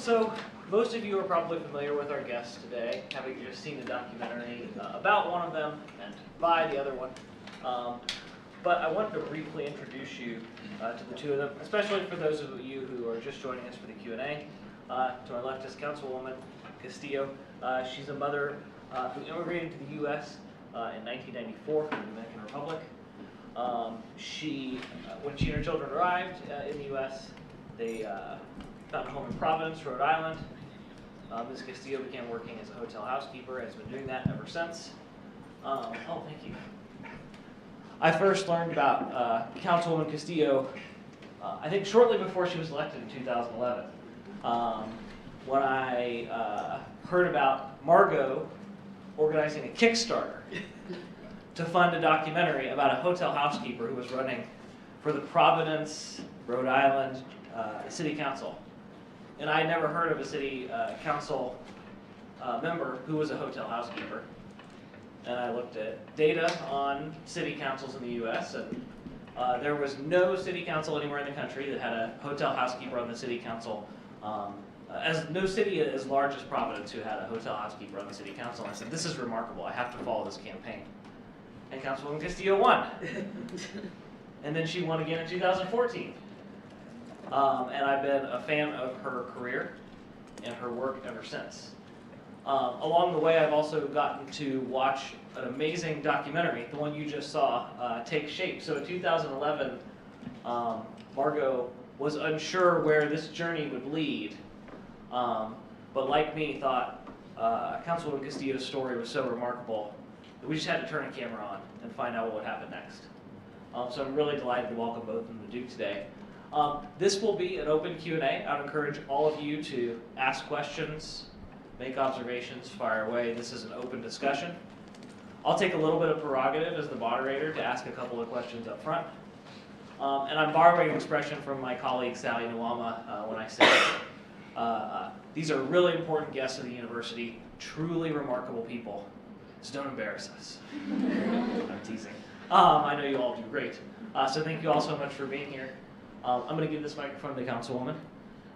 So, most of you are probably familiar with our guests today, having just seen the documentary about one of them and by the other one. But I wanted to briefly introduce you to the two of them, especially for those of you who are just joining us for the Q&A. To our left is Councilwoman Castillo. She's a mother who immigrated to the U.S. In 1994 from the Dominican Republic. When she and her children arrived in the U.S., they found a home in Providence, Rhode Island. Ms. Castillo began working as a hotel housekeeper and has been doing that ever since. Oh, thank you. I first learned about Councilwoman Castillo, I think shortly before she was elected in 2011, when I heard about Margo organizing a Kickstarter to fund a documentary about a hotel housekeeper who was running for the Providence, Rhode Island City Council. And I had never heard of a city council member who was a hotel housekeeper. And I looked at data on city councils in the U.S., and there was no city council anywhere in the country that had a hotel housekeeper on the city council. No city as large as Providence who had a hotel housekeeper on the city council. And I said, this is remarkable. I have to follow this campaign. And Councilwoman Castillo won. And then she won again in 2014. And I've been a fan of her career and her work ever since. Along the way, I've also gotten to watch an amazing documentary, the one you just saw, take shape. So in 2011, Margo was unsure where this journey would lead, but like me, thought Councilwoman Castillo's story was so remarkable that we just had to turn a camera on and find out what would happen next. So I'm really delighted to welcome both of them to Duke today. This will be an open Q&A. I'd encourage all of you to ask questions, make observations, fire away. This is an open discussion. I'll take a little bit of prerogative as the moderator to ask a couple of questions up front. And I'm borrowing an expression from my colleague Sally Nuama when I say these are really important guests of the university, truly remarkable people. So don't embarrass us. I'm teasing. I know you all do great. So thank you all so much for being here. I'm going to give this microphone to the Councilwoman.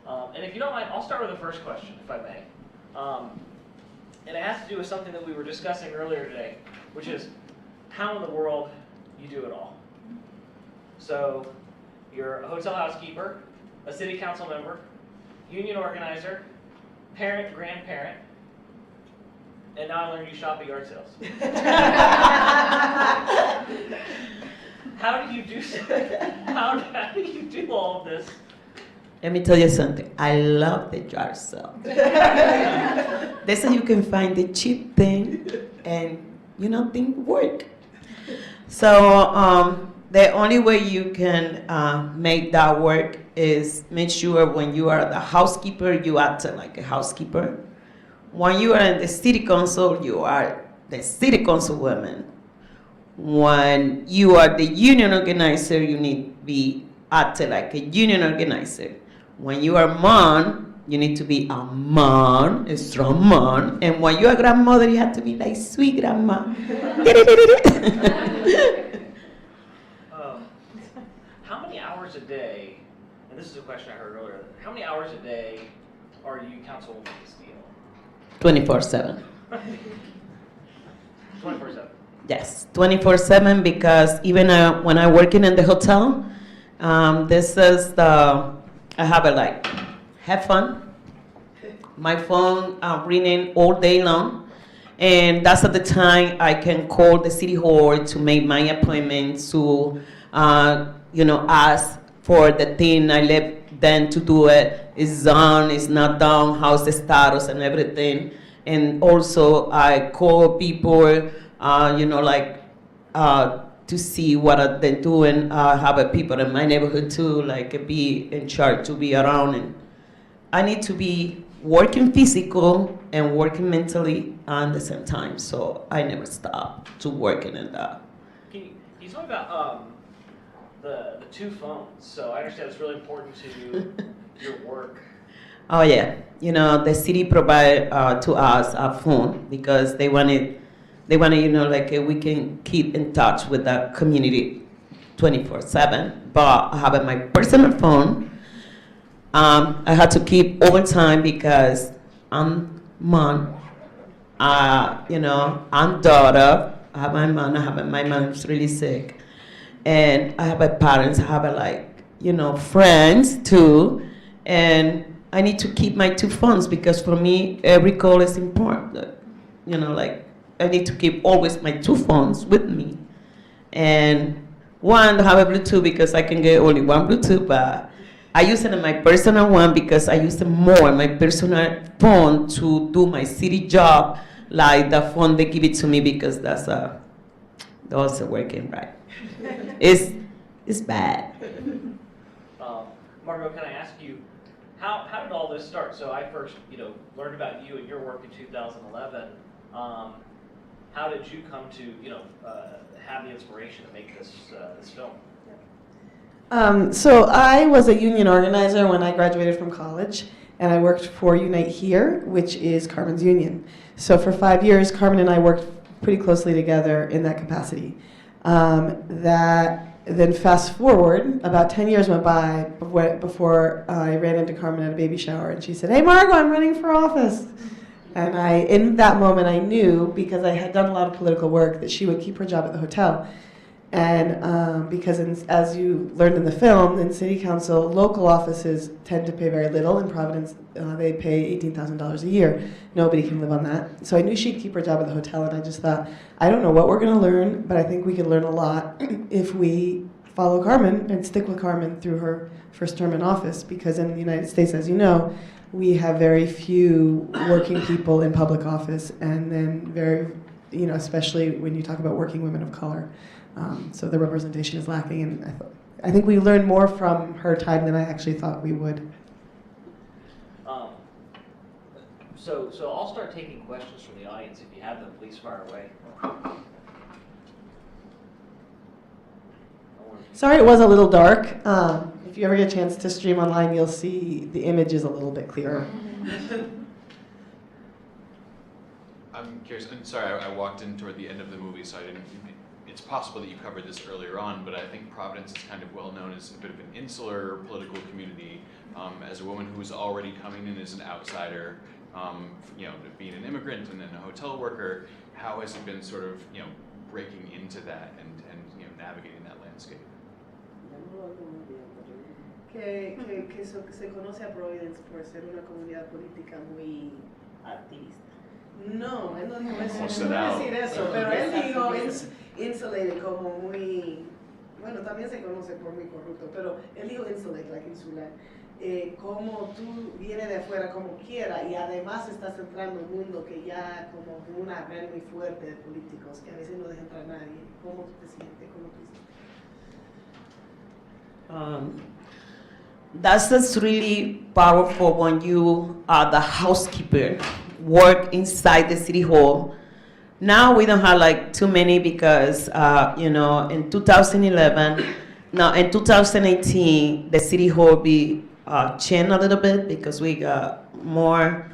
And if you don't mind, I'll start with the first question, if I may. And it has to do with something that we were discussing earlier today, which is how in the world you do it all. So you're a hotel housekeeper, a city council member, union organizer, parent, grandparent, and now I learned you shop at yard sales. How do you do how do you do all of this? Let me tell you something. I love the yard sale. That's how you can find the cheap thing and, things work. So the only way you can make that work is make sure when you are the housekeeper, you act like a housekeeper. When you are in the city council, you are the city councilwoman. When you are the union organizer, you need to be acting like a union organizer. When you are a mom, you need to be a mom, a strong mom. And when you are a grandmother, you have to be like sweet grandma. How many hours a day, and this is a question I heard earlier, how many hours a day are you Councilwoman Castillo? 24/7. 24/7. Yes, 24/7, because even when I'm working in the hotel, this is I have it have fun. My phone ringing all day long, and that's at the time I can call the city hall to make my appointment to, ask for the thing I left them to do it. It's done, it's not done, how's the status and everything. And also I call people, to see what are they doing. I have people in my neighborhood too, be in charge to be around. And I need to be working physical and working mentally at the same time. So I never stop to working in that. Can you tell me about the two phones? So I understand it's really important to your work. Oh yeah, the city provide to us a phone because they wanted, we can keep in touch with the community 24/7. But I have my personal phone, I had to keep overtime because I'm mom. I'm daughter. I have my mom. My mom's really sick, and I have my parents. I have friends too, and I need to keep my two phones because for me every call is important. I need to keep always my two phones with me, and one have a Bluetooth because I can get only one Bluetooth, but I use it in my personal one because I use it more in my personal phone to do my city job, like the phone they give it to me because that's also working right. It's bad. Margo, can I ask you, how did all this start? So I first, learned about you and your work in 2011. How did you come to, have the inspiration to make this film? So I was a union organizer when I graduated from college, and I worked for Unite Here, which is Carmen's union. So for 5 years, Carmen and I worked pretty closely together in that capacity. Then fast forward, about 10 years went by before I ran into Carmen at a baby shower, and she said, "Hey, Margo, I'm running for office." And in that moment, I knew, because I had done a lot of political work, that she would keep her job at the hotel. And because as you learned in the film, in city council, local offices tend to pay very little. In Providence, they pay $18,000 a year. Nobody can live on that. So I knew she'd keep her job at the hotel, and I just thought, I don't know what we're going to learn, but I think we can learn a lot if we follow Carmen and stick with Carmen through her first term in office. Because in the United States, as you know, we have very few working people in public office, and then very, especially when you talk about working women of color. So the representation is lacking, and I think we learned more from her time than I actually thought we would. So I'll start taking questions from the audience. If you have them, please fire away. Sorry, it was a little dark. If you ever get a chance to stream online, you'll see the image is a little bit clearer. I'm curious, and sorry, I walked in toward the end of the movie, so I didn't. It's possible that you covered this earlier on, but I think Providence is kind of well known as a bit of an insular political community. As a woman who's already coming in as an outsider, being an immigrant and then a hotel worker, how has it been sort of, breaking into that and navigating that landscape? Que se conoce a Providence por ser una comunidad política muy activista. No, él no dijo eso. No iba a decir eso, pero él dijo insulated como muy, bueno, también se conoce por muy corrupto, pero él dijo insulated, like insular. Como tú vienes de afuera como quiera y además estás entrando en un mundo que ya como una red muy fuerte de políticos que a veces no deja entrar a nadie. ¿Cómo te sientes? ¿Cómo tú That's really powerful when you are the housekeeper, work inside the city hall. Now we don't have like too many because, in 2011, now in 2018, the city hall be changed a little bit because we got more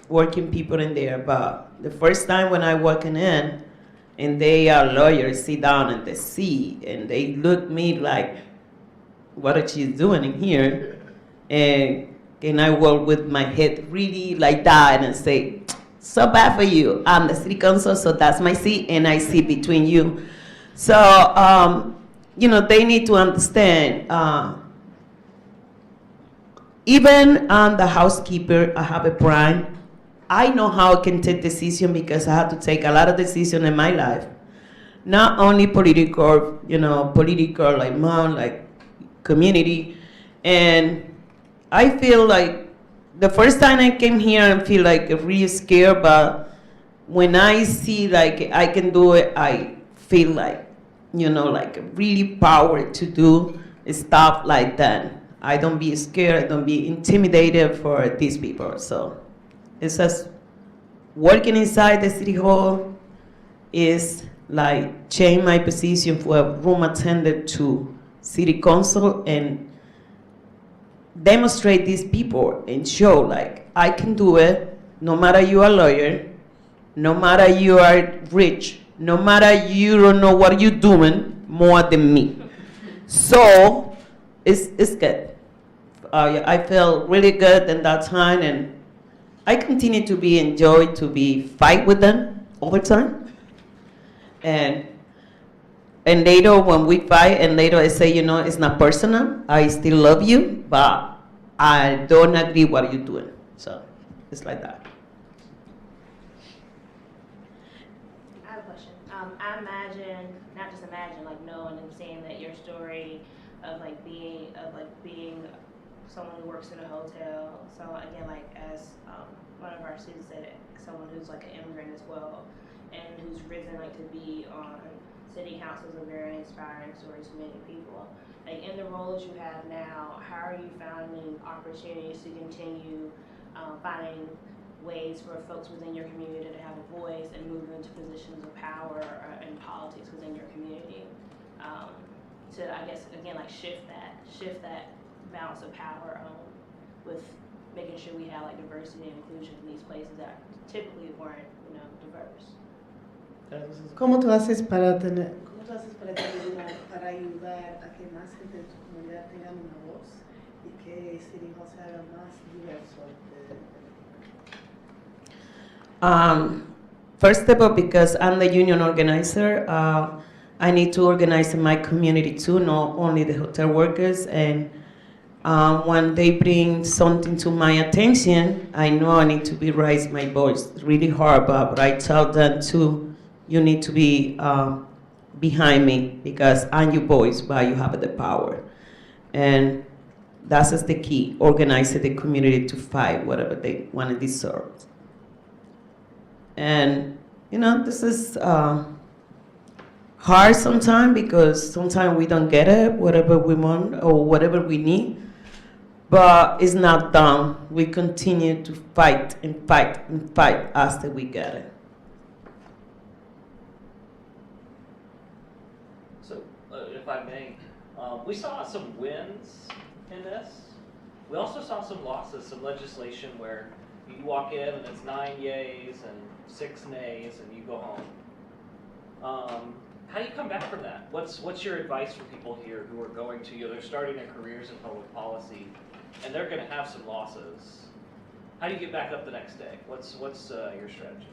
working people in there. But the first time when I walking in, and they are lawyers, sit down and they see, and they look me like, what are you doing in here? And I walk with my head really like that and say, so bad for you. I'm the city council, so that's my seat, and I sit between you. So, they need to understand, even the housekeeper, I have a prime. I know how I can take decisions because I have to take a lot of decisions in my life. Not only political, like mom, like community. And I feel like the first time I came here, I feel like really scared, but when I see like I can do it, I feel like, like really power to do stuff like that. I don't be scared, I don't be intimidated for these people. So it's just working inside the city hall is like change my position for a room attendant to city council and demonstrate these people and show like I can do it no matter you are a lawyer, no matter you are rich, no matter you don't know what you're doing more than me. So it's good. I felt really good in that time, and I continue to be enjoyed to be fight with them all the time. And later when we fight, and later I say, it's not personal. I still love you, but I don't agree what you're doing. So it's like that. I have a question. I imagine, not just imagine, like knowing and seeing that your story of being someone who works in a hotel. So again, like as one of our students said, someone who's like an immigrant as well, and who's risen like to be on city councils are very inspiring stories for many people. Like in the roles you have now, how are you finding opportunities to continue finding ways for folks within your community to have a voice and move into positions of power in politics within your community? To, I guess, again, like shift that balance of power with making sure we have like diversity and inclusion in these places that typically weren't, diverse. ¿Cómo tú haces para ayudar a que más gente de tu comunidad tengan una voz y que City Hall se haga más diverso? First of all, because I'm the union organizer, I need to organize in my community too, not only the hotel workers. And when they bring something to my attention, I know I need to raise my voice. It's really hard, but I tell them too, you need to be behind me because I'm your voice, but you have the power. And that's just the key, organizing the community to fight whatever they want to deserve. And, this is hard sometimes because sometimes we don't get it, whatever we want or whatever we need. But it's not done. We continue to fight and fight and fight after we get it. So, if I may, we saw some wins in this. We also saw some losses, some legislation where you walk in and it's 9 yays and 6 nays and you go home. How do you come back from that? What's your advice for people here who are going to, they're starting their careers in public policy and they're going to have some losses? How do you get back up the next day? What's your strategy?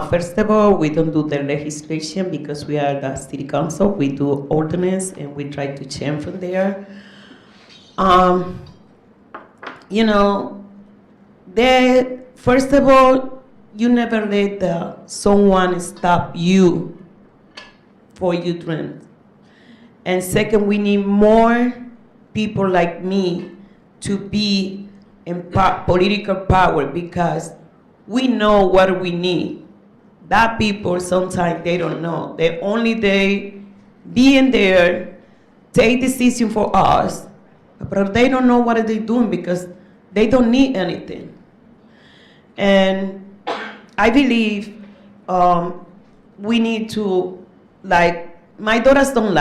First of all, we don't do the legislation because we are the city council. We do ordinance and we try to change from there. First of all, you never let someone stop you for your dreams. And second, we need more people like me to be in political power because we know what we need. That people sometimes they don't know. They be in there, take decision for us, but they don't know what they're doing because they don't need anything. And I believe we need to, my daughters don't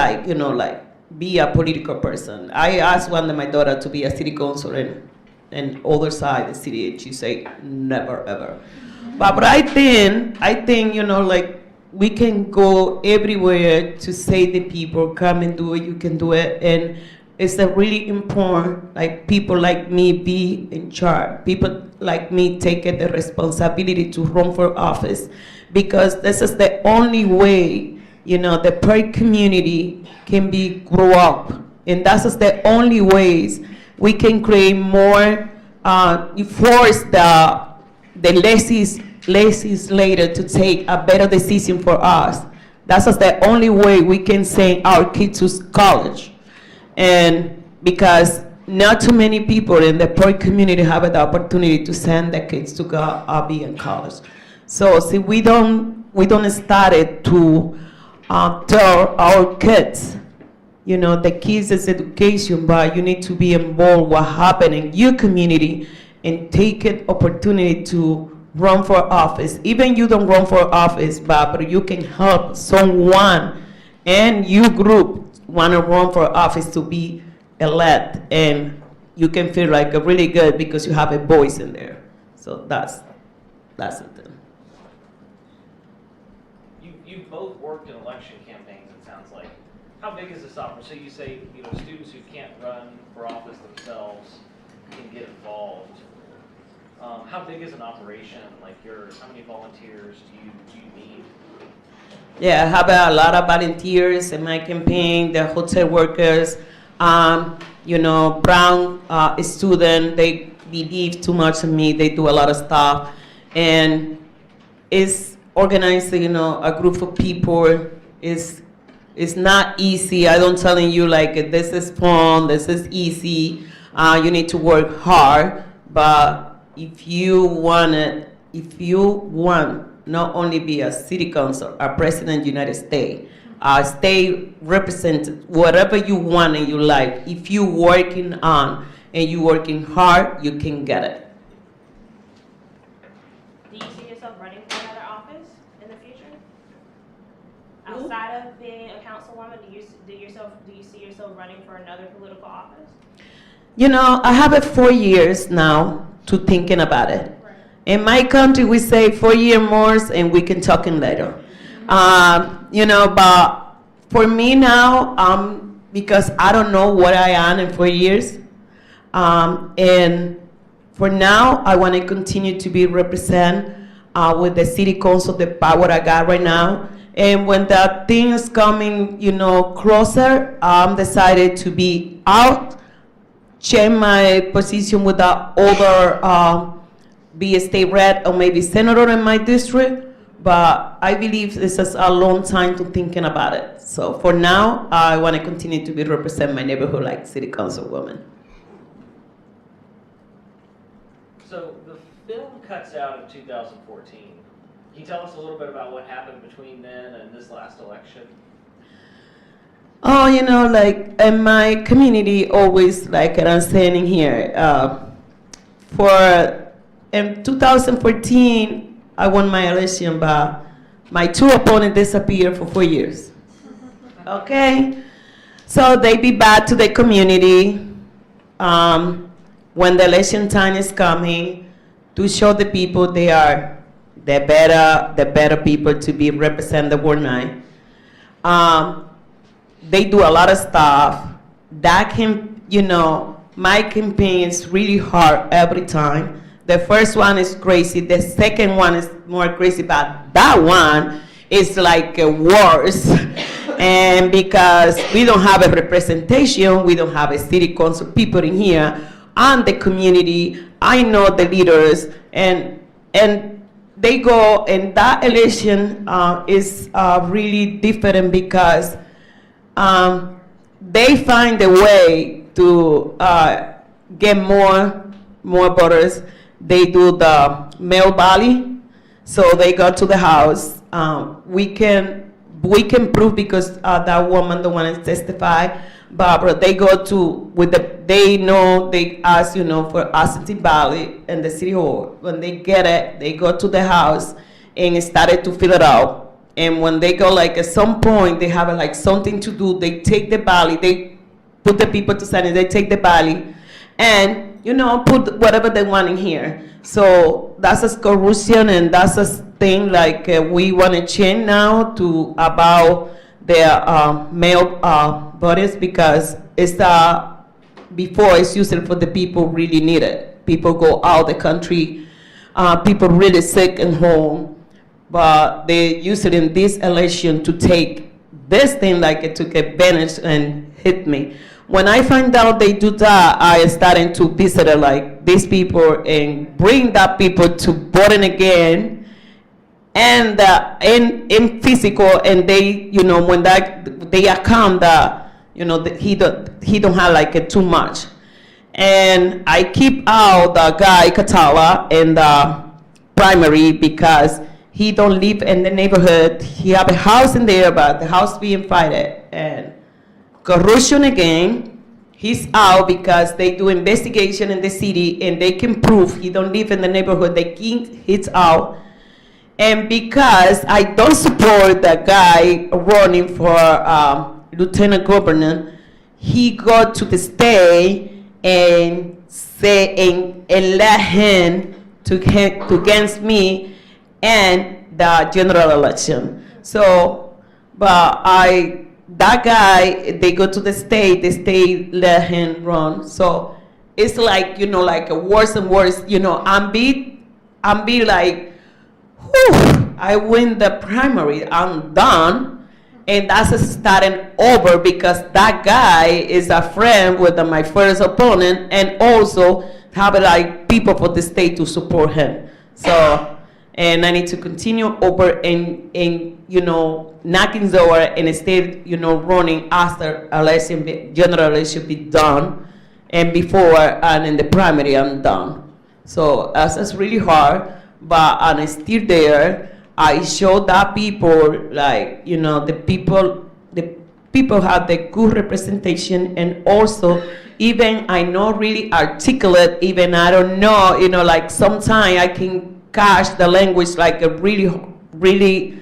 be a political person. I asked one of my daughter to be a city councilor and other side of the city, and she said, never, ever. But I think, we can go everywhere to say to people, come and do it, you can do it. And it's a really important, people like me be in charge. People like me take the responsibility to run for office because this is the only way, the per community can grow up. And that's just the only ways we can create more, force the legislator to take a better decision for us. That's just the only way we can send our kids to college. And because not too many people in the poor community have the opportunity to send the kids to go be in college. So see, we don't start it to tell our kids, the kids is education, but you need to be involved what happened in your community and take an opportunity to run for office. Even you don't run for office, but you can help someone and your group want to run for office to be elected, and you can feel really good because you have a voice in there. So that's it. You both worked in election campaigns, it sounds like. How big is this opportunity? So you say, students who can't run for office themselves, can get involved. How big is an operation? Like how many volunteers do you need? Yeah, I have a lot of volunteers in my campaign, the hotel workers, brown student, they believe too much in me, they do a lot of stuff. And it's organizing, a group of people is not easy. I don't telling you like this is fun, this is easy. You need to work hard, but if you want not only be a city council, a president of the United States, state representative, whatever you want in your life, if you working on and you working hard, you can get it. Do you see yourself running for another office in the future? Outside of being a councilwoman, do you see yourself running for another political office? I have it 4 years now to thinking about it. Right. In my country, we say 4 years more and we can talk in later. But for me now, because I don't know what I am in 4 years, and for now, I want to continue to be represent with the city council, the power I got right now. And when that thing is coming, closer, I'm decided to be out, change my position with the other, be a state rep or maybe senator in my district. But I believe this is a long time to thinking about it. So for now, I want to continue to be represent my neighborhood like city councilwoman. So the film cuts out in 2014. Can you tell us a little bit about what happened between then and this last election? Oh, like in my community, always like I'm saying here, in 2014, I won my election, but my two opponents disappeared for 4 years. Okay? So they be back to the community when the election time is coming to show the people they are the better people to be represent the Ward 9. They do a lot of stuff. That can, my campaign is really hard every time. The first one is crazy. The second one is more crazy, but that one is like worse. And because we don't have a representation, we don't have a city council people in here, and the community, I know the leaders, and they go, and that election is really different because they find a way to get more voters. They do the mail ballot, so they go to the house. We can prove because that woman, the one that testified, Barbara, they go to they ask for absentee ballot in the city hall. When they get it, they go to the house and started to fill it out. And when they go at some point, they have something to do. They take the ballot, they put the people to sign it. They take the ballot, and put whatever they want in here. So that's a corruption, and that's a thing we want to change now to about the mail bodies, because it's before it's used for the people really need it. People go out the country, people really sick and home, but they use it in this election to take this thing it took advantage and hit me. When I find out they do that, I started to visit these people and bring that people to voting again, and in physical, and they when they account that he don't have too much, and I keep out the guy Catala in the primary because he don't live in the neighborhood. He have a house in there, but the house being fighted and corruption again. He's out because they do investigation in the city and they can prove he don't live in the neighborhood. He's out. And because I don't support the guy running for lieutenant governor, he go to the state and say and let him to against me and the general election. So, but that guy, they go to the state let him run. So it's like, you know, like worse and worse, you know, I'm be like, whew, I win the primary, I'm done, and that's starting over because that guy is a friend with my first opponent, and also have like people for the state to support him. So, and I need to continue over and you know, knocking the door and instead, you know, running after general election be done, and before and in the primary I'm done. So that's really hard, but I'm still there. I show that people, like, you know, the people have the good representation, and also even I not really articulate, even I don't know, you know, like sometimes I can catch the language like a really,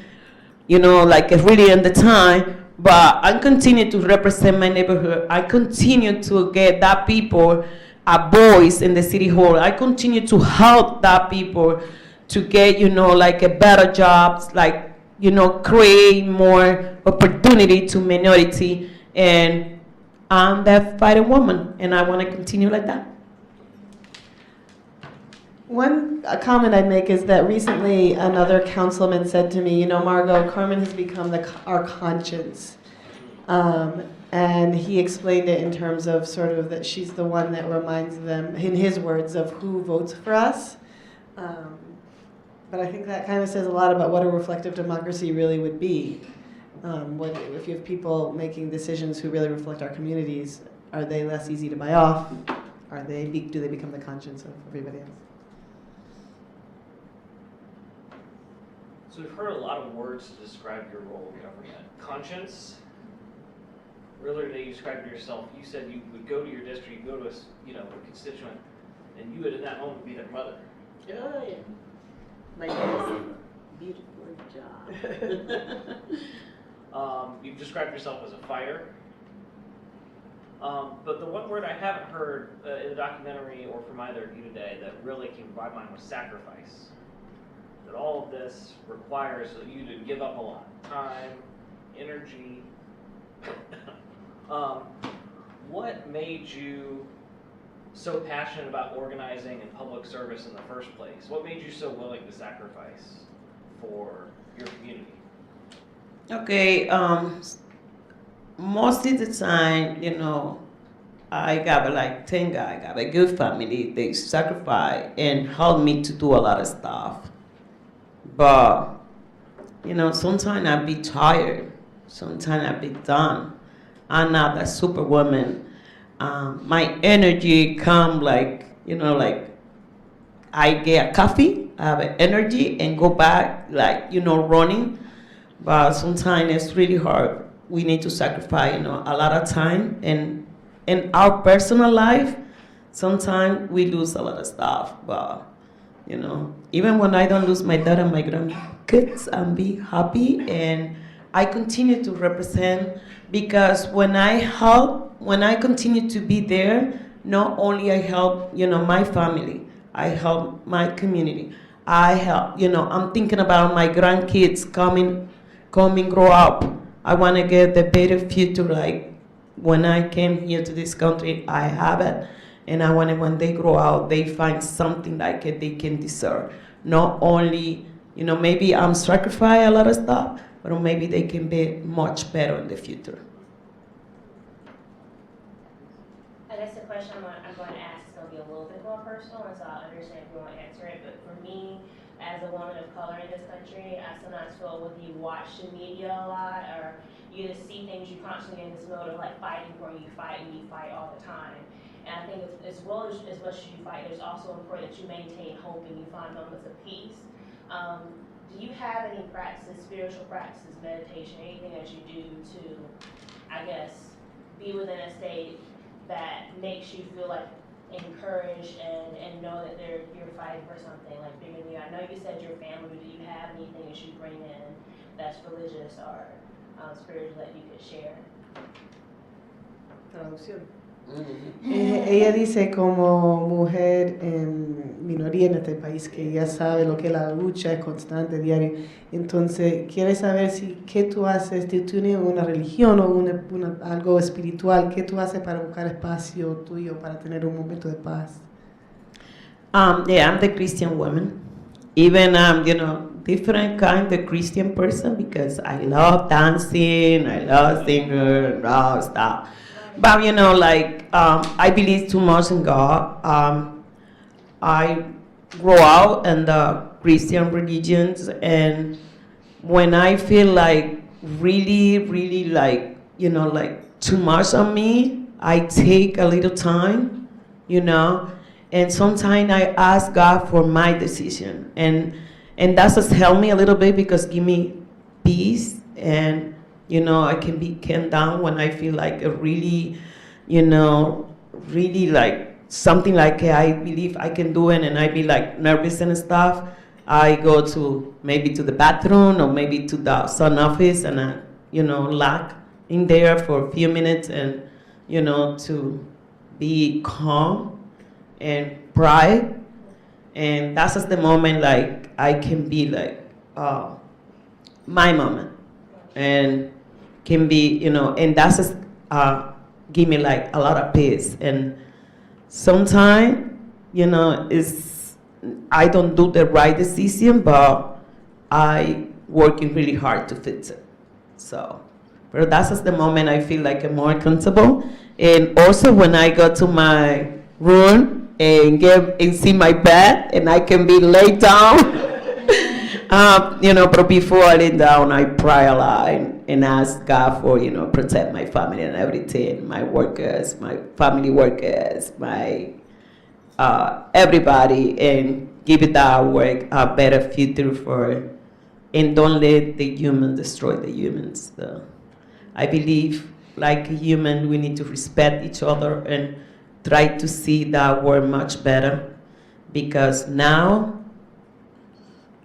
you know, like a really in the time, but I continue to represent my neighborhood. I continue to get that people a voice in the city hall. I continue to help that people to get, you know, like a better jobs, like, you know, create more opportunity to minority, and I'm that fighting woman, and I want to continue like that. One comment I'd make is that recently another councilman said to me, you know, Margo, Carmen has become our conscience. And he explained it in terms of sort of that she's the one that reminds them, in his words, of who votes for us. But I think that kind of says a lot about what a reflective democracy really would be. If you have people making decisions who really reflect our communities, are they less easy to buy off? Do they become the conscience of everybody else? So we've heard a lot of words to describe your role in government. Conscience. Earlier today, you described yourself. You said you would go to your district, you go to a constituent, and you would in that moment be their mother. Oh, yeah. My beautiful job. You've described yourself as a fighter. But the one word I haven't heard in the documentary or from either of you today that really came to my mind was sacrifice. That all of this requires you to give up a lot. Time, energy. What made you so passionate about organizing and public service in the first place? What made you so willing to sacrifice for your community? Okay, most of the time, you know, I got like 10 guys, I got a good family, they sacrifice and help me to do a lot of stuff. But, you know, sometimes I be tired, sometimes I be done. I'm not a superwoman. My energy come like, you know, like I get a coffee, I have an energy and go back like, you know, running. But sometimes it's really hard. We need to sacrifice, you know, a lot of time. And in our personal life, sometimes we lose a lot of stuff. But, you know, even when I don't lose my dad and my grandkids, I'm be happy. And I continue to represent, because when I continue to be there, not only I help, you know, my family, I help my community. I help, you know, I'm thinking about my grandkids coming, grow up. I want to get the better future. Like when I came here to this country, I have it. And I want to, when they grow out, they find something like it they can deserve. Not only, you know, maybe I'm sacrificing a lot of stuff, but maybe they can be much better in the future. I guess the question I'm going to ask is going to be a little bit more personal, and so I understand if you want to answer it. But for me, as a woman of color in this country, I sometimes feel whether you watch the media a lot or you just see things, you constantly in this mode of like fighting for you fight and you fight all the time. And I think as well as much as you fight, there's also important that you maintain hope and you find moments of peace. Do you have any practices, spiritual practices, meditation, anything that you do to, I guess, be within a state that makes you feel like encouraged and know that you're fighting for something like bigger than you? I know you said your family, but do you have anything that you bring in that's religious or spiritual that you could share? Ella dice como mujer minoría en este país que ya sabe lo que la lucha es constante, diaria. Entonces, quiere saber si qué tú haces, si tú tienes una religión o algo espiritual, qué tú haces para buscar espacio tuyo, para tener un momento de paz. Yeah, I'm the Christian woman. Even, different kind of Christian person because I love dancing, I love singing, and all stuff. But, I believe too much in God. I grow out in the Christian religions, and when I feel like really, really too much on me, I take a little time, and sometimes I ask God for my decision, and that just helped me a little bit because give me peace, and I can be calmed down when I feel like a really, really like something like I believe I can do it, and I be like nervous and stuff. I go to maybe to the bathroom or maybe to the sun office, and I, lock in there for a few minutes, and to be calm and pray, and that's just the moment like I can be like my moment, and can be and that's just give me like a lot of peace. And sometimes it's I don't do the right decision, but I working really hard to fix it. So, but that's just the moment I feel like I'm more comfortable. And also when I go to my room and see my bed and I can be laid down. But before I lay down, I pray a lot and ask God for, protect my family and everything, my workers, my family workers, my everybody, and give it that work a better future for, and don't let the human destroy the humans. I believe, like a human, we need to respect each other and try to see that world much better, because now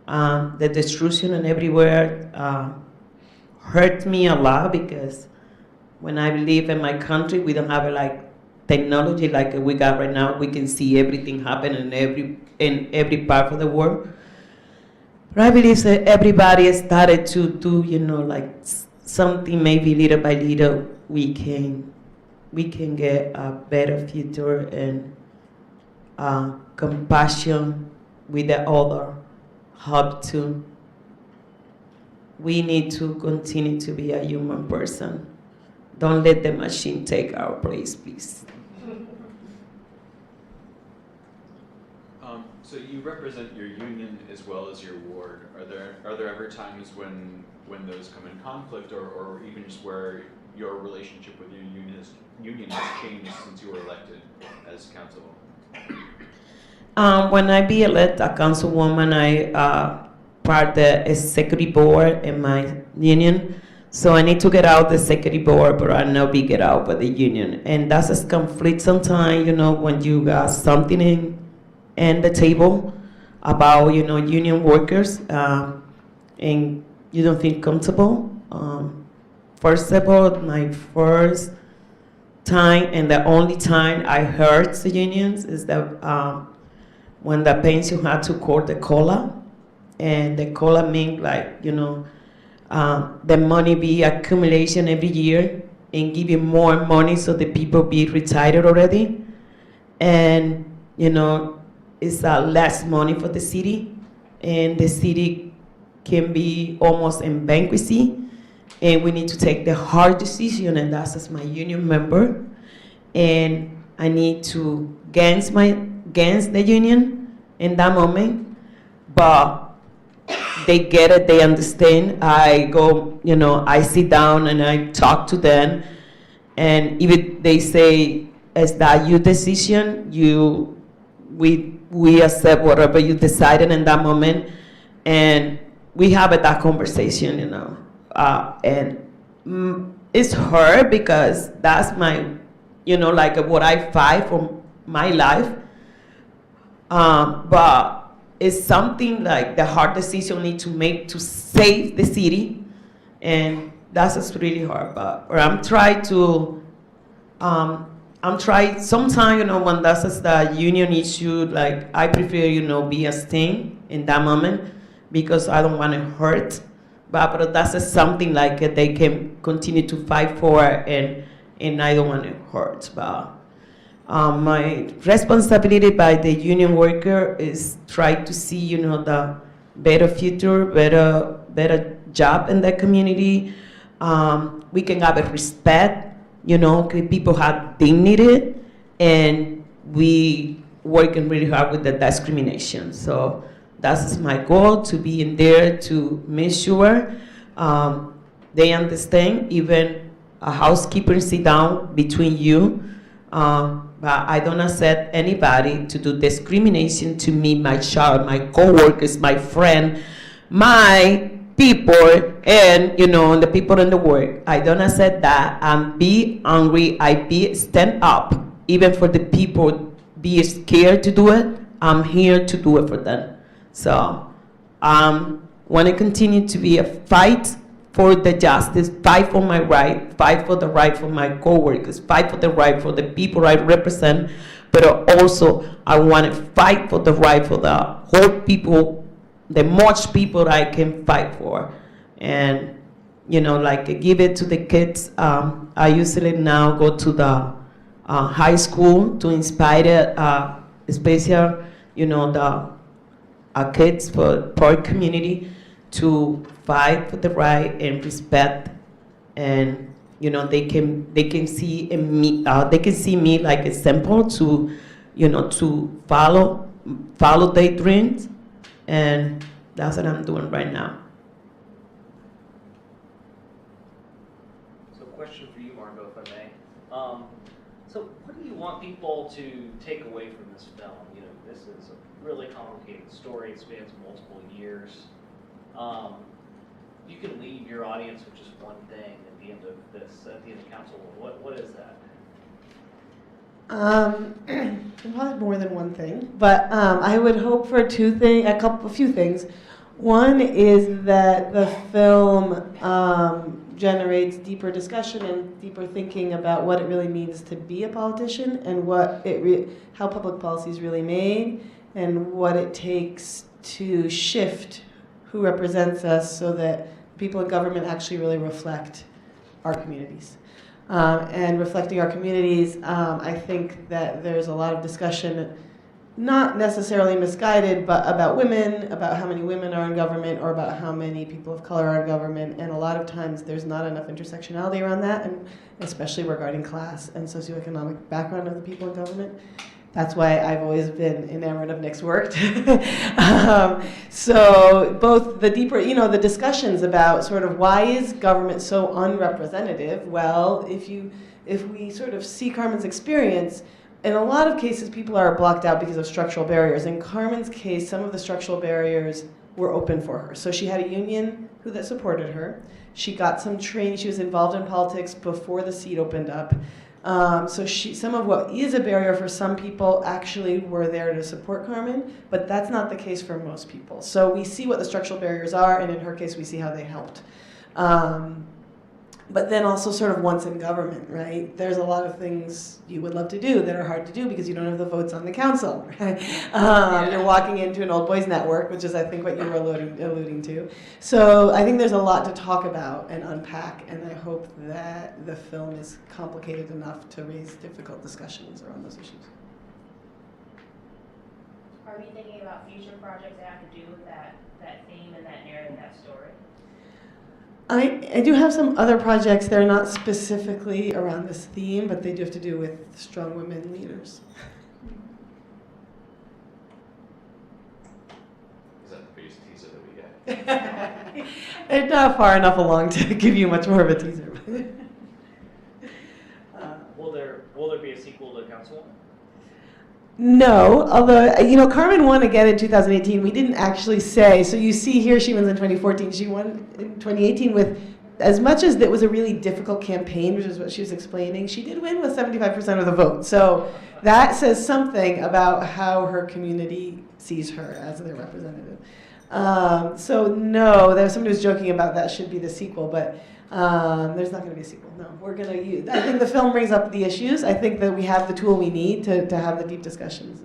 the destruction and everywhere hurt me a lot, because when I live in my country, we don't have like technology like we got right now. We can see everything happen in every part of the world. But I believe that everybody started to do, like something maybe little by little we can get a better future and compassion with the other. Hope to. We need to continue to be a human person. Don't let the machine take our place, please. So you represent your union as well as your ward. Are there ever times when those come in conflict, or even just where your relationship with your union has changed since you were elected as councilwoman? When I be elected a councilwoman, I part the executive board in my union. So I need to get out the executive board, but I know we get out with the union. And that's a conflict sometimes, when you got something in the table about, union workers, and you don't feel comfortable. First of all, my first time and the only time I heard the unions is that when the pension had to call the COLA, and the COLA means like, the money be accumulation every year and give you more money so the people be retired already. And, it's less money for the city, and the city can be almost in bankruptcy, and we need to take the hard decision, and that's as my union member. And I need to against the union in that moment, but they get it, they understand. I go, I sit down and I talk to them, and if they say, is that your decision, we accept whatever you decided in that moment, and we have that conversation, and it's hard because that's my, like what I fight for my life, but it's something like the hard decision need to make to save the city, and that's just really hard. But I'm trying to I'm trying, sometimes, when that's the union issue, like, I prefer, be a team in that moment because I don't want to hurt. But that's just something like they can continue to fight for, and I don't want to hurt. But my responsibility by the union worker is try to see, the better future, better job in the community. We can have a respect, people have dignity, and we working really hard with the discrimination. So that's my goal, to be in there to make sure they understand, even a housekeeper sit down between you. But I don't accept anybody to do discrimination to me, my child, my coworkers, my friend, my people, and the people in the work. I don't accept that. And be angry. I be stand up, even for the people be scared to do it. I'm here to do it for them. So want to continue to be a fight for the justice, fight for my right, fight for the right for my coworkers, fight for the right for the people I represent, but also I want to fight for the right for the whole people, the much people I can fight for. And, give it to the kids. I usually now go to the high school to inspire especially, the kids for our community to fight for the right and respect, and they can see in me, they can see me like a example to to follow their dreams, and that's what I'm doing right now. So, question for you, Margo, if I may. So, what do you want people to take away from this film? This is a really complicated story. It spans multiple years. You can leave your audience with just one thing at the end of this, at the end of Councilwoman. What is that? Probably more than one thing, but I would hope for a few things. One is that the film generates deeper discussion and deeper thinking about what it really means to be a politician, and how public policy is really made, and what it takes to shift who represents us so that people in government actually really reflect our communities. And reflecting our communities, I think that there's a lot of discussion, not necessarily misguided, but about women, about how many women are in government, or about how many people of color are in government. And a lot of times there's not enough intersectionality around that, and especially regarding class and socioeconomic background of the people in government. That's why I've always been enamored of Nick's work. So both the deeper, the discussions about sort of why is government so unrepresentative? Well, if we sort of see Carmen's experience, in a lot of cases people are blocked out because of structural barriers. In Carmen's case, some of the structural barriers were open for her. So she had a union that supported her. She got some training. She was involved in politics before the seat opened up. So some of what is a barrier for some people actually were there to support Carmen, but that's not the case for most people. So we see what the structural barriers are, and in her case, we see how they helped. But then also sort of once in government, right? There's a lot of things you would love to do that are hard to do because you don't have the votes on the council. Right? You're walking into an old boys network, which is I think what you were alluding to. So I think there's a lot to talk about and unpack, and I hope that the film is complicated enough to raise difficult discussions around those issues. Are we thinking about future projects that have to do with that theme and that narrative, that story? I do have some other projects that are not specifically around this theme, but they do have to do with strong women leaders. Is that the biggest teaser that we get? It's not far enough along to give you much more of a teaser. Will there be a sequel to Councilwoman? No, although, Carmen won again in 2018. We didn't actually say. So you see here she wins in 2014. She won in 2018 with, as much as it was a really difficult campaign, which is what she was explaining, she did win with 75% of the vote. So that says something about how her community sees her as their representative. So no, there was somebody who was joking about that should be the sequel, but There's not going to be a sequel. No, we're going to use. I think the film brings up the issues. I think that we have the tool we need to have the deep discussions.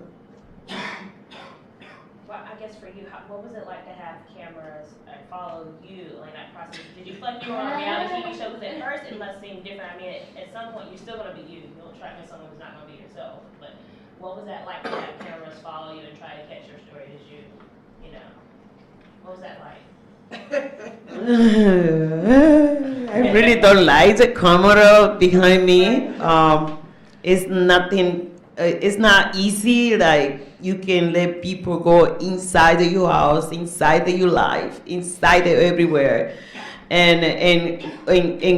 Well, I guess for you, what was it like to have cameras follow you in that process? Did you feel like you were on a reality TV show? Because at first it must seem different. I mean, at some point you're still going to be you. You don't try to be someone who's not going to be yourself. But what was that like to have cameras follow you and try to catch your story as you know? What was that like? I really don't like the camera behind me. It's nothing. It's not easy. Like you can let people go inside of your house, inside of your life, inside of everywhere, and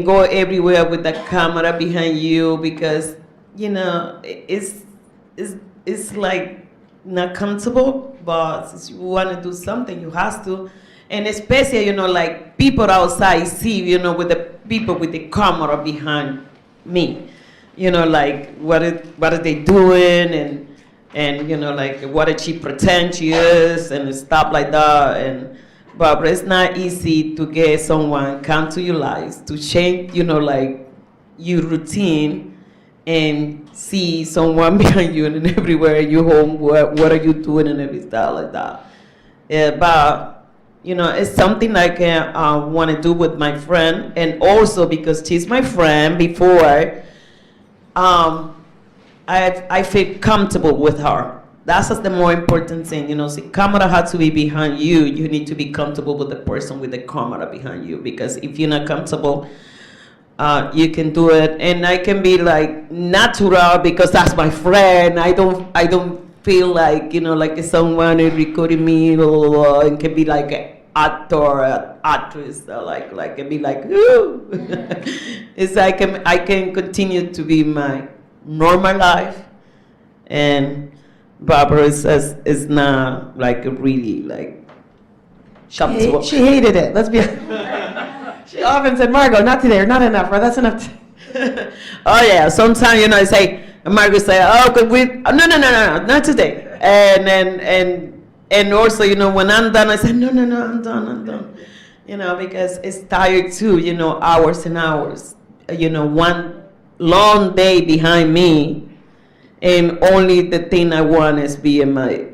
go everywhere with the camera behind you because it's like not comfortable. But if you want to do something, you have to. And especially, like people outside see, with the people with the camera behind me, like what are they doing and like what did she pretend she is and stuff like that. But it's not easy to get someone come to your life to change, like your routine and see someone behind you and everywhere you home, what are you doing and every stuff like that. But it's something like I want to do with my friend, and also because she's my friend before, I feel comfortable with her. That's the more important thing, The camera has to be behind you. You need to be comfortable with the person with the camera behind you, because if you're not comfortable, you can do it, and I can be like natural because that's my friend. I don't feel like like someone is recording me, and can be like an actor or actress, or like and be like, ooh. It's like I can continue to be my normal life, and Barbara says it's not like really like comfortable. She hated it. Let's be honest. She often said, Margo, not today, or not enough, or that's enough. Oh yeah, sometimes I say, Margo say, oh, could we? No, not today. And also, when I'm done, I say, no, I'm done. Because it's tired too. Hours and hours. One long day behind me, and only the thing I want is being my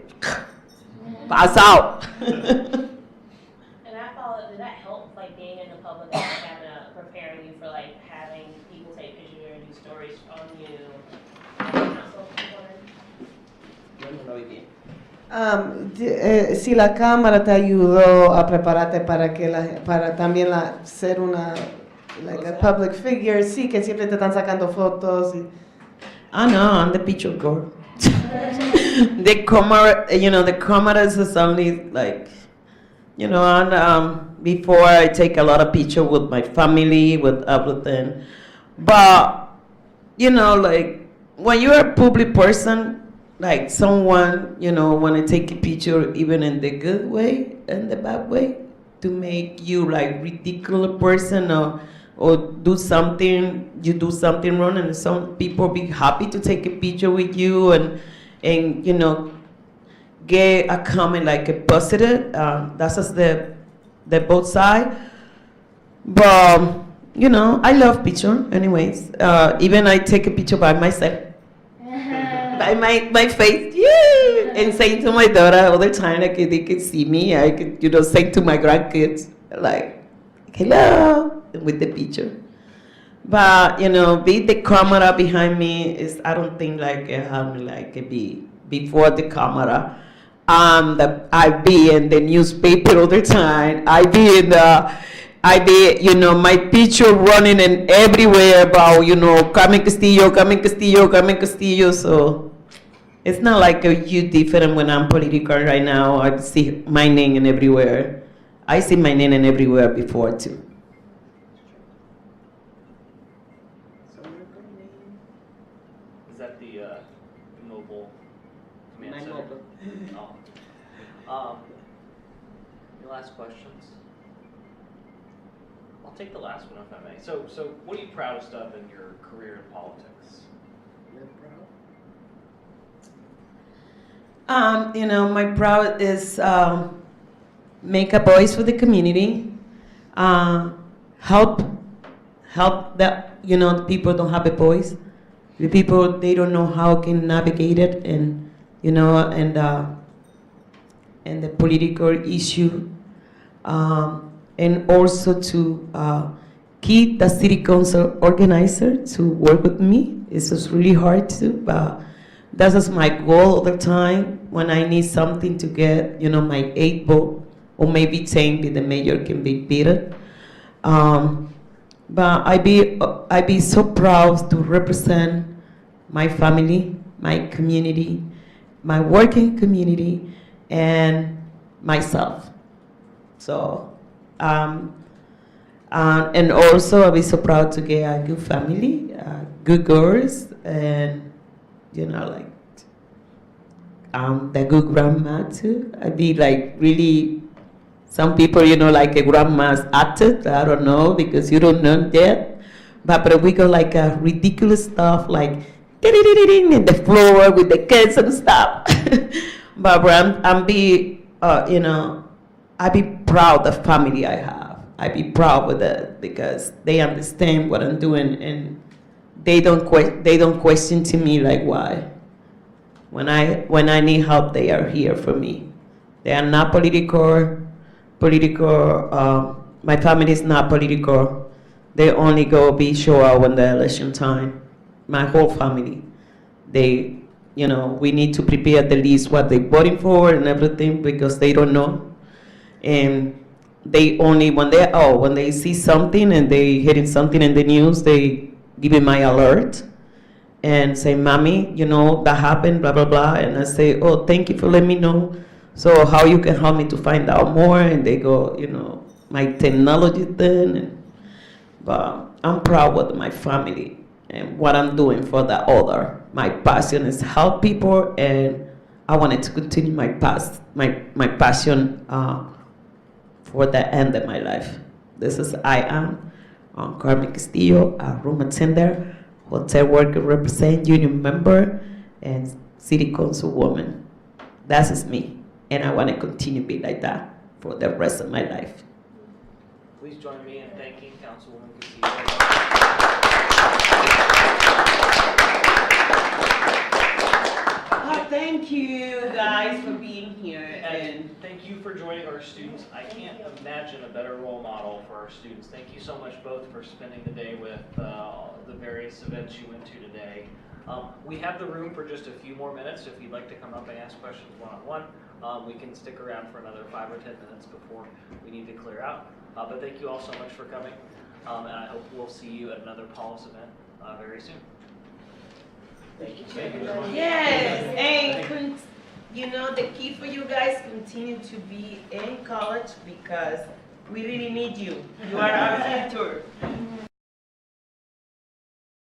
pass out. And I thought, did that help, like being in the public and like, preparing you for like having people take pictures and do stories on you? Si la cámara te ayudó a prepararte para también ser una like a public figure, sí, que siempre te están sacando fotos. No, I'm the picture girl. The camera is only like, and before I take a lot of pictures with my family, with everything. But, like when you're a public person, like someone, want to take a picture even in the good way and the bad way to make you like ridiculous person or do something wrong, and some people be happy to take a picture with you and get a comment like a positive. That's just the both side. But I love picture anyways. Even I take a picture by myself. By my face, yeah, and saying to my daughter all the time, like they can see me. I could, say to my grandkids, like, hello, with the picture. But be the camera behind me is, I don't think like be before the camera. I be in the newspaper all the time. I be my picture running in everywhere about, Carmen Castillo. So it's not like you different when I'm political right now. I see my name in everywhere. I see my name in everywhere before too. Is that the mobile command center? Mobile. Oh. Your last questions? I'll take the last one if I may. So what are you proudest of in your career in politics? My proud is make a voice for the community, help help that, the people don't have a voice. The people, they don't know how can navigate it, and, and the political issue, and also to keep the city council organizer to work with me. It's just really hard to, but that is my goal all the time when I need something to get, my 8 vote, or maybe 10, the mayor can be beaten. But I be so proud to represent my family, my community, my working community, and myself. So, and also I be so proud to get a good family, good girls, and the good grandma too. I be like really, some people, like a grandma's acted, I don't know, because you don't know yet. But we go like a ridiculous stuff, like in the floor with the kids and stuff. But I be proud of the family I have. I be proud with it because they understand what I'm doing, and they don't question to me like why. When I need help, they are here for me. They are not political. My family is not political. They only go show up when the election time. My whole family, we need to prepare the list what they voting for and everything because they don't know, and they only when they see something and they hearing something in the news, they give me my alert and say, "Mommy, that happened, blah blah blah," and I say, "Oh, thank you for letting me know. So how you can help me to find out more?" And they go, my technology thing. But I'm proud of my family and what I'm doing for the other. My passion is help people, and I wanted to continue my passion for the end of my life. This is I am Carmen Castillo, a room attendant, hotel worker, represent union member, and city councilwoman. That is me, and I want to continue to be like that for the rest of my life. Please join me in thanking Councilwoman Castillo. Thank you guys for being here, And thank you for joining our students. I can't imagine a better role model for our students. Thank you so much both for spending the day with the various events you went to today. We have the room for just a few more minutes. If you'd like to come up and ask questions one-on-one, we can stick around for another 5 or 10 minutes before we need to clear out. But thank you all so much for coming, and I hope we'll see you at another Polis event very soon. Thank you. Thank you very much. yes, and the key for you guys continue to be in college because we really need you. You are our future.